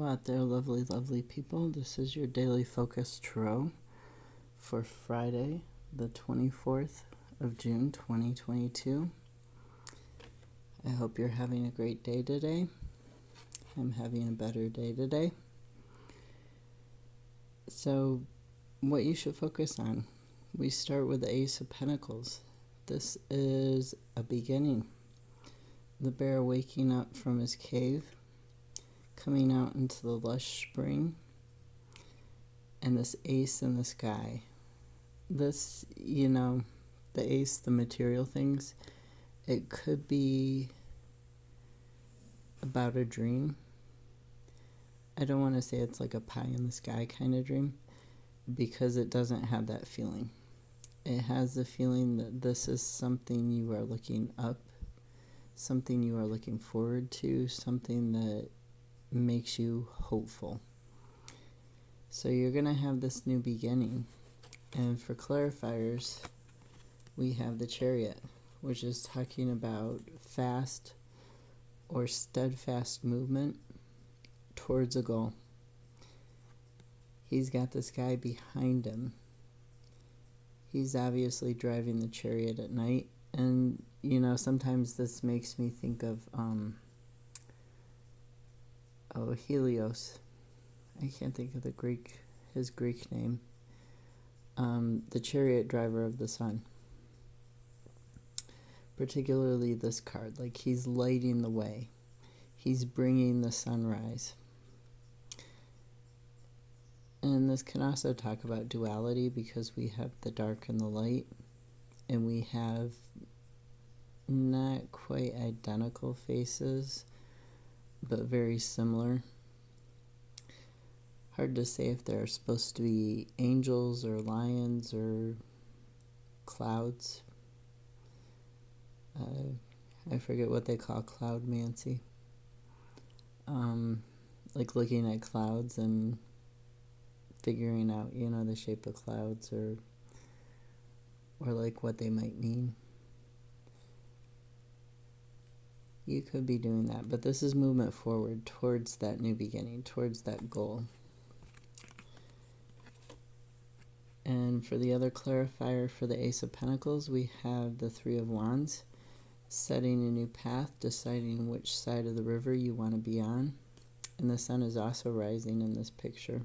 out there, lovely, lovely people. This is your Daily Focus Tarot for Friday, the 24th of June, 2022. I hope you're having a great day today. I'm having a better day today. So, what you should focus on. We start with the Ace of Pentacles. This is a beginning. The bear waking up from his cave, coming out into the lush spring, and this ace in the sky. This, the ace, the material things, it could be about a dream. I don't want to say it's like a pie in the sky kind of dream, because it doesn't have that feeling. It has the feeling that this is something you are looking up, something you are looking forward to, something that makes you hopeful. So you're going to have this new beginning. And for clarifiers, we have the Chariot, which is talking about fast or steadfast movement towards a goal. He's got this guy behind him. He's obviously driving the chariot at night. And, sometimes this makes me think of, Helios. I can't think of his Greek name. The chariot driver of the sun. Particularly this card, like he's lighting the way. He's bringing the sunrise. And this can also talk about duality, because we have the dark and the light, and we have not quite identical faces, but very similar. Hard to say if they're supposed to be angels or lions or clouds. I forget what they call cloudmancy. Like looking at clouds and figuring out, the shape of clouds or like what they might mean. You could be doing that, but this is movement forward towards that new beginning, towards that goal. And for the other clarifier, for the Ace of Pentacles, we have the Three of Wands, setting a new path, deciding which side of the river you want to be on. And the sun is also rising in this picture.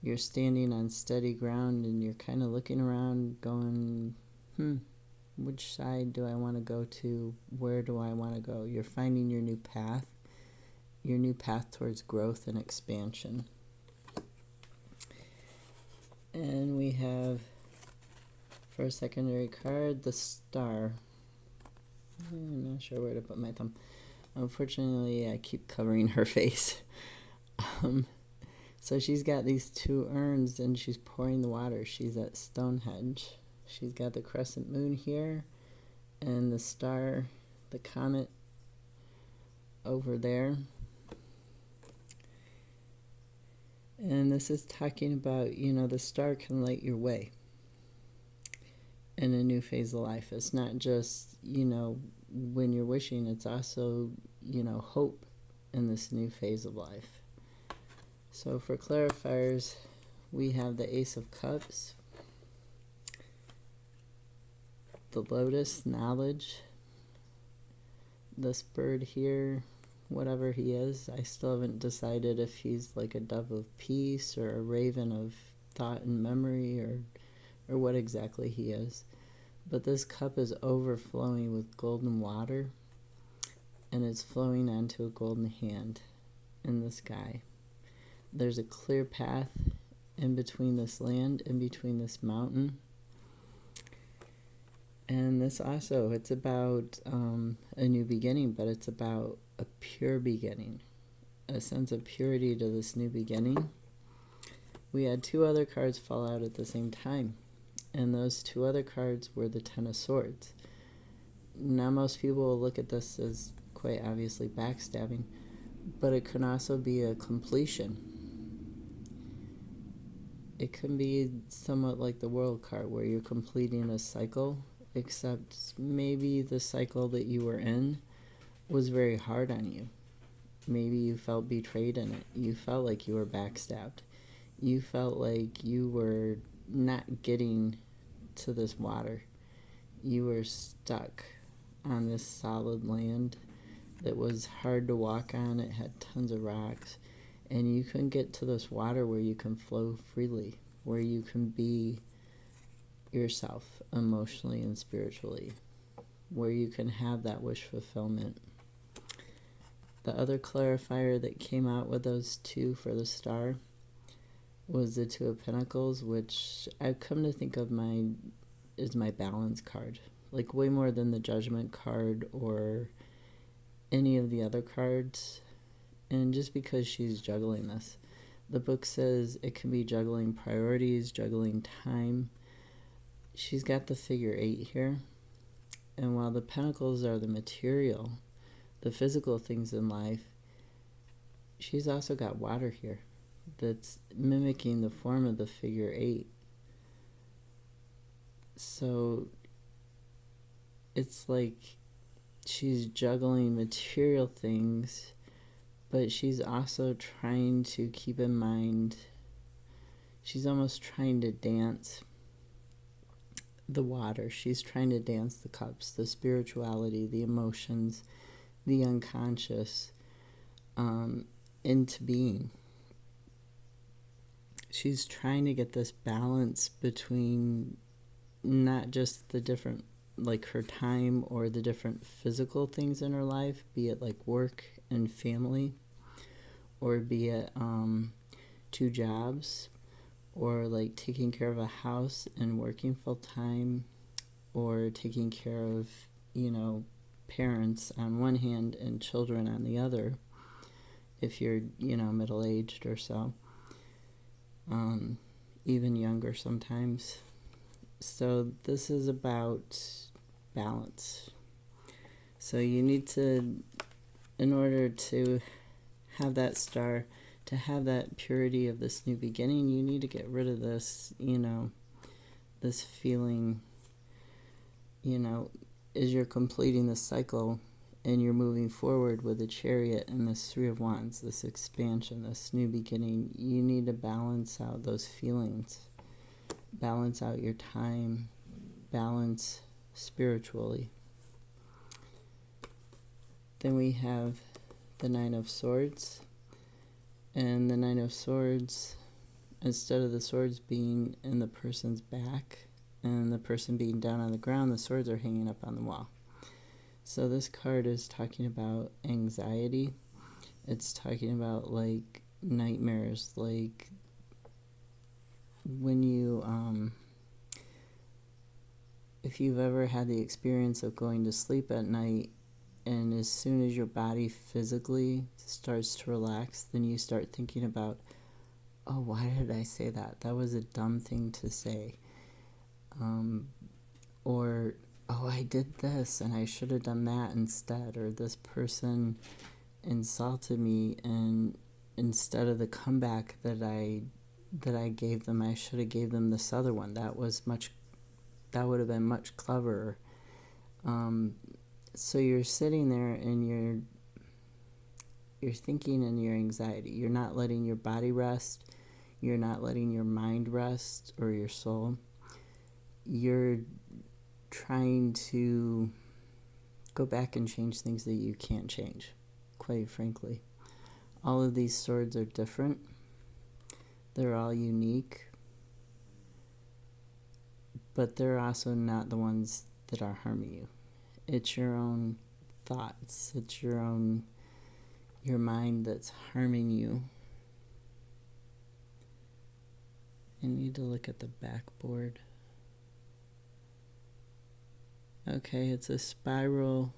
You're standing on steady ground and you're kind of looking around going, which side do I want to go to? Where do I want to go? You're finding your new path towards growth and expansion. And we have, for a secondary card, the Star. I'm not sure where to put my thumb. Unfortunately, I keep covering her face. So she's got these two urns and she's pouring the water. She's at Stonehenge. She's got the crescent moon here and the star, the comet over there. And this is talking about, the star can light your way in a new phase of life. It's not just, when you're wishing, it's also, hope in this new phase of life. So for clarifiers, we have the Ace of Cups, the Lotus, knowledge, this bird here, whatever he is. I still haven't decided if he's like a dove of peace or a raven of thought and memory or what exactly he is. But this cup is overflowing with golden water, and it's flowing onto a golden hand in the sky. There's a clear path in between this land, in between this mountain. And this also, it's about a new beginning, but it's about a pure beginning, a sense of purity to this new beginning. We had two other cards fall out at the same time, and those two other cards were the Ten of Swords. Now most people will look at this as quite obviously backstabbing, but it can also be a completion. It can be somewhat like the World card, where you're completing a cycle, except maybe the cycle that you were in was very hard on you. Maybe you felt betrayed in it. You felt like you were backstabbed. You felt like you were not getting to this water. You were stuck on this solid land that was hard to walk on. It had tons of rocks. And you couldn't get to this water where you can flow freely, where you can be yourself emotionally and spiritually, where you can have that wish fulfillment. The other clarifier that came out with those two for the star was the Two of Pentacles, which I've come to think of is my balance card. Like way more than the Judgment card or any of the other cards. And just because she's juggling this. The book says it can be juggling priorities, juggling time. She's got the figure 8 here. And while the Pentacles are the material, the physical things in life, she's also got water here that's mimicking the form of the figure 8. So it's like she's juggling material things, but she's also trying to keep in mind, she's almost trying to dance the water. She's trying to dance the cups, the spirituality, the emotions, the unconscious into being. She's trying to get this balance between not just the different, like her time or the different physical things in her life, be it like work and family, or be it 2 jobs, or like taking care of a house and working full time, or taking care of, parents on one hand and children on the other, if you're, middle-aged or so, even younger sometimes. So this is about balance. So you need to, in order to have that star, to have that purity of this new beginning, you need to get rid of this, this feeling, as you're completing the cycle and you're moving forward with the Chariot and this 3 of Wands, this expansion, this new beginning, you need to balance out those feelings, balance out your time, balance spiritually. Then we have the 9 of Swords, and the 9 of Swords, instead of the swords being in the person's back and the person being down on the ground, the swords are hanging up on the wall. So this card is talking about anxiety. It's talking about like nightmares, like when you if you've ever had the experience of going to sleep at night, and as soon as your body physically starts to relax, then you start thinking about, oh, why did I say that? That was a dumb thing to say. Or, oh, I did this and I should have done that instead. Or this person insulted me, and instead of the comeback that I gave them, I should have gave them this other one. That would have been much cleverer. So you're sitting there and you're thinking in your anxiety. You're not letting your body rest. You're not letting your mind rest, or your soul. You're trying to go back and change things that you can't change, quite frankly. All of these swords are different. They're all unique. But they're also not the ones that are harming you. It's your own thoughts. It's your mind that's harming you. I need to look at the backboard. Okay, it's a spiral.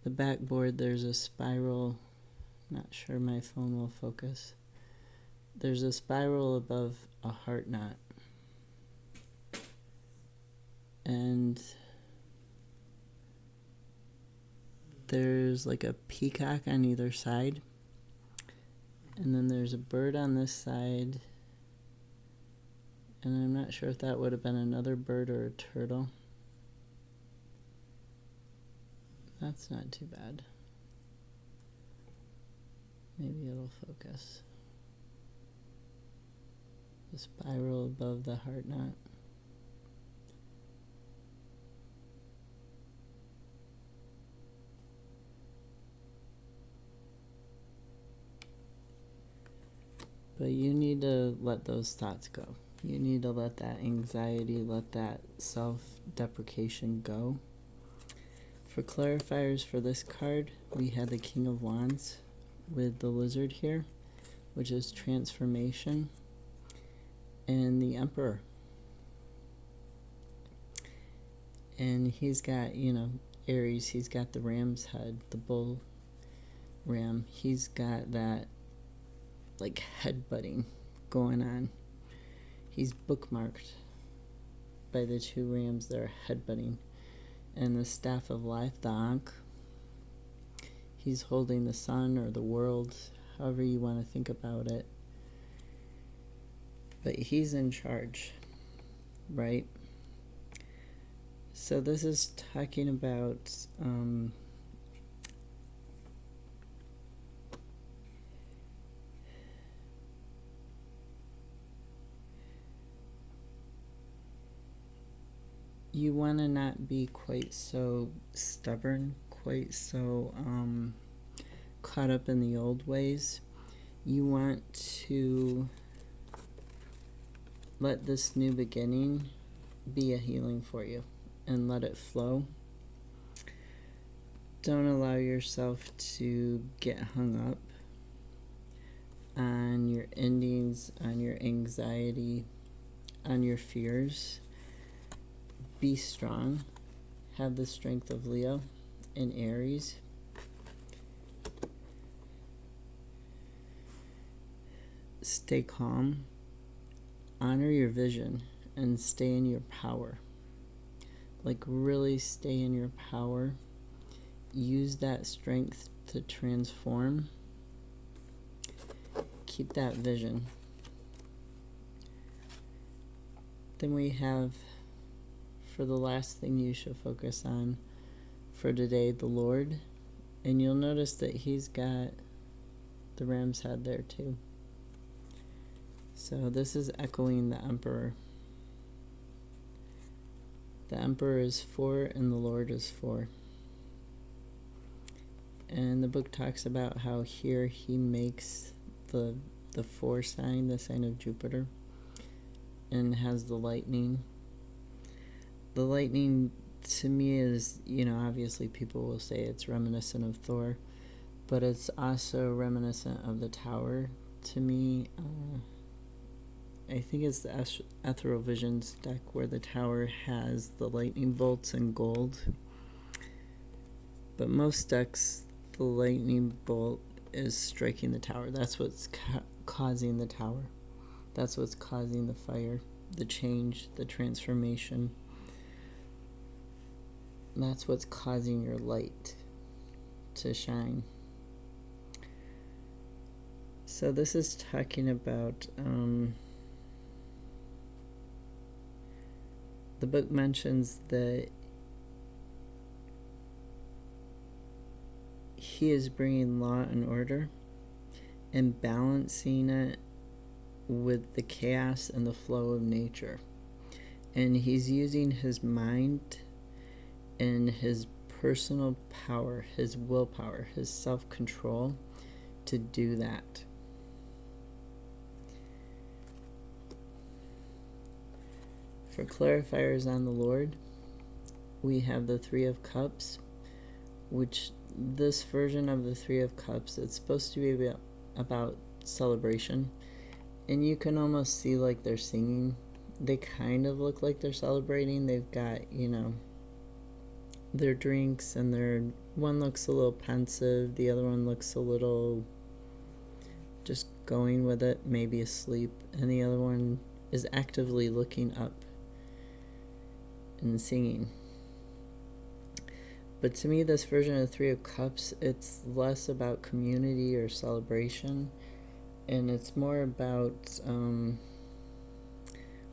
The backboard, there's a spiral. Not sure my phone will focus. There's a spiral above a heart knot. And there's like a peacock on either side. And then there's a bird on this side. And I'm not sure if that would have been another bird or a turtle. That's not too bad. Maybe it'll focus. The spiral above the heart knot. But you need to let those thoughts go. You need to let that anxiety, let that self-deprecation go. For clarifiers for this card, we had the King of Wands with the lizard here, which is transformation, and the Emperor. And he's got, Aries, he's got the ram's head, the bull ram. He's got that, like, headbutting going on. He's bookmarked by the two rams that are headbutting. And the staff of life, the Ankh, he's holding the sun or the world, however you want to think about it. But he's in charge, right? So this is talking about you want to not be quite so stubborn, quite so caught up in the old ways. You want to let this new beginning be a healing for you and let it flow. Don't allow yourself to get hung up on your endings, on your anxiety, on your fears. Be strong. Have the strength of Leo and Aries. Stay calm. Honor your vision and stay in your power. Like, really stay in your power. Use that strength to transform. Keep that vision. Then we have, for the last thing you should focus on for today, the Lord. And you'll notice that he's got the ram's head there too. So this is echoing the Emperor. The Emperor is 4 and the Lord is 4. And the book talks about how here he makes the 4 sign, the sign of Jupiter, and has the lightning. The lightning, to me, is, obviously people will say it's reminiscent of Thor, but it's also reminiscent of the Tower to me. I think it's the Ethereal Visions deck where the Tower has the lightning bolts in gold. But most decks, the lightning bolt is striking the Tower. That's what's causing the Tower. That's what's causing the fire, the change, the transformation. That's what's causing your light to shine. So this is talking about, the book mentions that he is bringing law and order and balancing it with the chaos and the flow of nature. And he's using his mind and his personal power, his willpower, his self-control to do that. For clarifiers on the Lord, we have the 3 of Cups, which this version of the 3 of Cups, it's supposed to be about celebration. And you can almost see like they're singing. They kind of look like they're celebrating. They've got, their drinks, and one looks a little pensive, the other one looks a little just going with it, maybe asleep, and the other one is actively looking up and singing. But to me, this version of the 3 of Cups, it's less about community or celebration, and it's more about,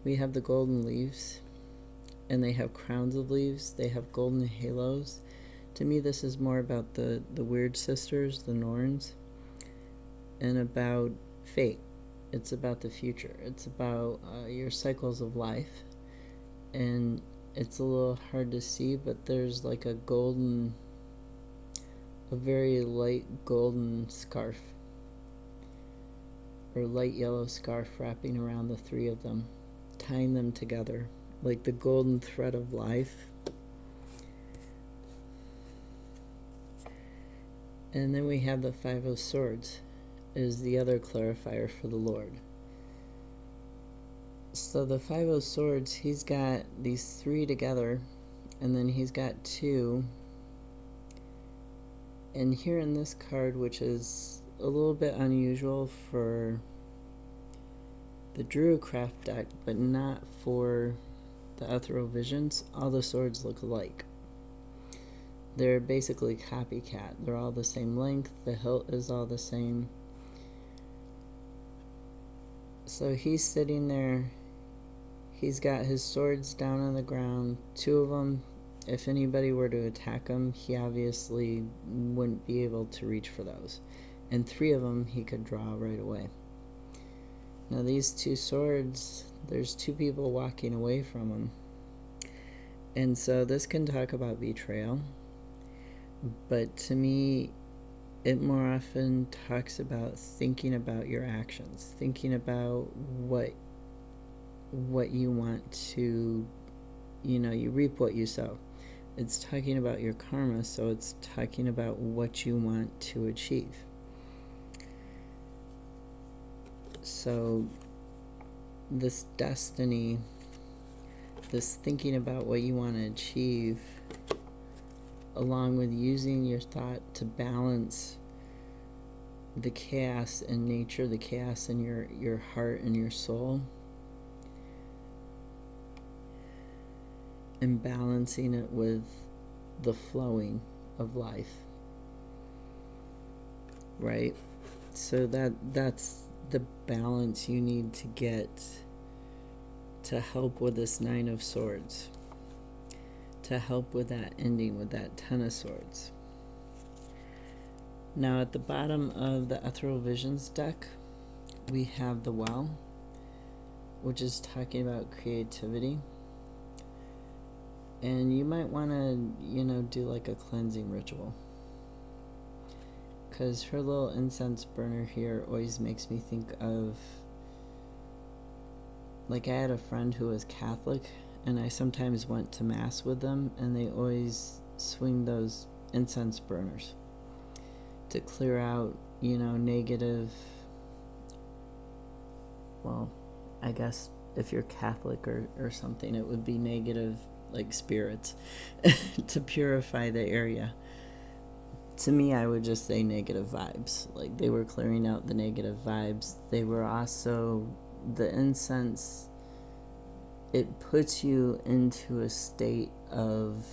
we have the golden leaves, and they have crowns of leaves, they have golden halos. To me, this is more about the Weird Sisters, the Norns, and about fate. It's about the future. It's about your cycles of life. And it's a little hard to see, but there's like a very light golden scarf, or light yellow scarf, wrapping around the three of them, tying them together like the golden thread of life. And then we have the Five of Swords, is the other clarifier for the Lord. So the Five of Swords, he's got these three together, and then he's got two. And here in this card, which is a little bit unusual for the Druid craft deck, but not for the Ethereal Visions, all the swords look alike. They're basically copycat. They're all the same length. The hilt is all the same. So he's sitting there. He's got his swords down on the ground. Two of them, if anybody were to attack him, he obviously wouldn't be able to reach for those. And three of them he could draw right away. Now these two swords, there's two people walking away from him. And so this can talk about betrayal. But to me, it more often talks about thinking about your actions, thinking about what you want to, you reap what you sow. It's talking about your karma, so it's talking about what you want to achieve. So this destiny, this thinking about what you want to achieve, along with using your thought to balance the chaos in nature, the chaos in your heart and your soul, and balancing it with the flowing of life, right? So that's the balance you need to get to help with this Nine of Swords, to help with that ending, with that Ten of Swords. Now at the bottom of the Ethereal Visions deck, we have the Well, which is talking about creativity. And you might want to, do like a cleansing ritual. Because her little incense burner here always makes me think of, like, I had a friend who was Catholic, and I sometimes went to Mass with them, and they always swing those incense burners to clear out, negative, well, I guess if you're Catholic or something, it would be negative, like, spirits, to purify the area. To me, I would just say negative vibes. Like, they were clearing out the negative vibes. They were also, the incense, it puts you into a state of,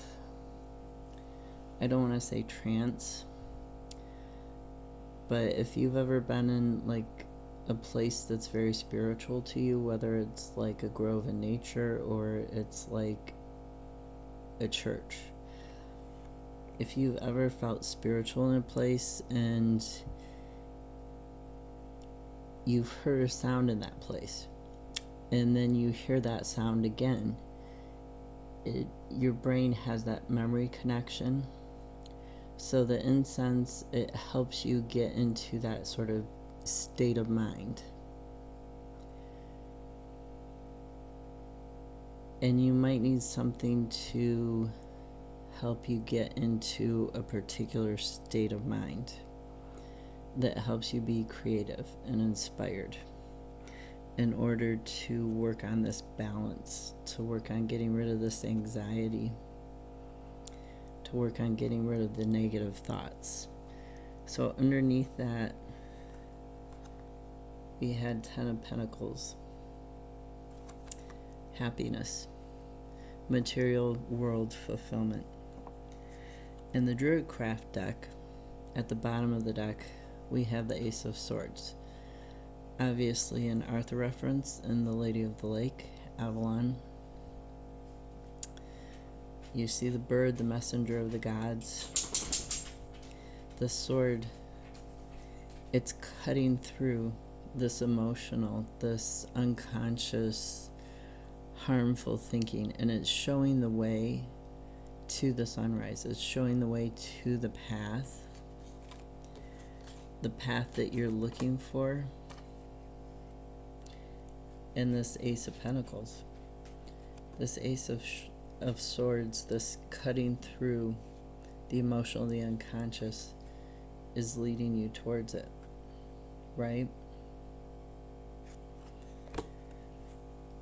I don't want to say trance, but if you've ever been in like a place that's very spiritual to you, whether it's like a grove in nature or it's like a church, if you've ever felt spiritual in a place and you've heard a sound in that place, and then you hear that sound again, your brain has that memory connection. So the incense, it helps you get into that sort of state of mind. And you might need something to help you get into a particular state of mind that helps you be creative and inspired, in order to work on this balance, to work on getting rid of this anxiety, to work on getting rid of the negative thoughts. So underneath that, we had Ten of Pentacles, happiness, material world fulfillment. In the Druid craft deck, at the bottom of the deck, we have the Ace of Swords. Obviously an Arthur reference in The Lady of the Lake, Avalon. You see the bird, the messenger of the gods. The sword it's cutting through this emotional, this unconscious, harmful thinking, and it's showing the way to the sunrise. It's showing the way to the path that you're looking for. And this Ace of Pentacles, this Ace of Swords, this cutting through the emotional, the unconscious, is leading you towards it, right?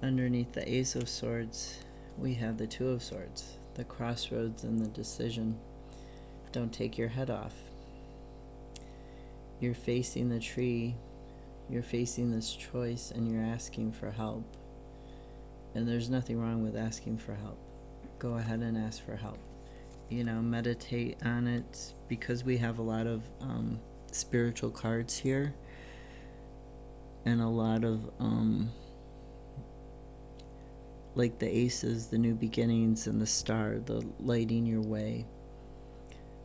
Underneath the Ace of Swords, we have the Two of Swords, the crossroads and the decision. Don't take your head off. You're facing the tree, you're facing this choice, and you're asking for help. And there's nothing wrong with asking for help. Go ahead and ask for help. You know, meditate on it, because we have a lot of spiritual cards here, and a lot of like the aces, the new beginnings, and the star, the lighting your way,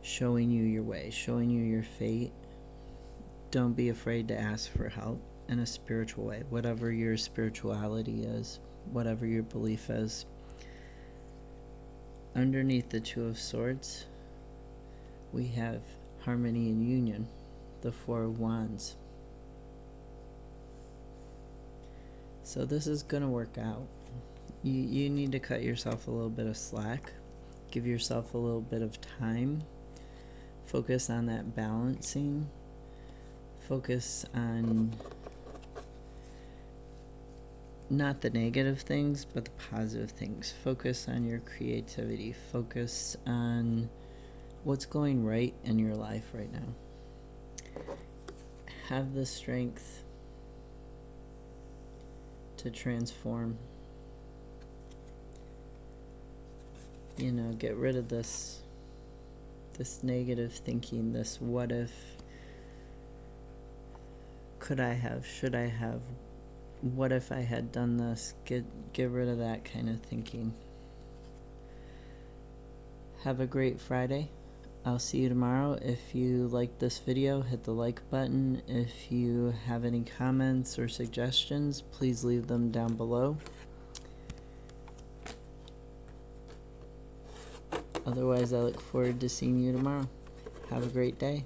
showing you your way, showing you your fate. Don't be afraid to ask for help in a spiritual way, whatever your spirituality is, whatever your belief is. Underneath the Two of Swords, we have harmony and union, the Four of Wands. So this is going to work out. You need to cut yourself a little bit of slack. Give yourself a little bit of time. Focus on that balancing. Focus on not the negative things, but the positive things. Focus on your creativity. Focus on what's going right in your life right now. Have the strength to transform. You know, get rid of this negative thinking, this what if, could I have, should I have, what if I had done this. Get rid of that kind of thinking. Have a great Friday. I'll see you tomorrow. If you like this video, hit the like button. If you have any comments or suggestions, please leave them down below. Otherwise, I look forward to seeing you tomorrow. Have a great day.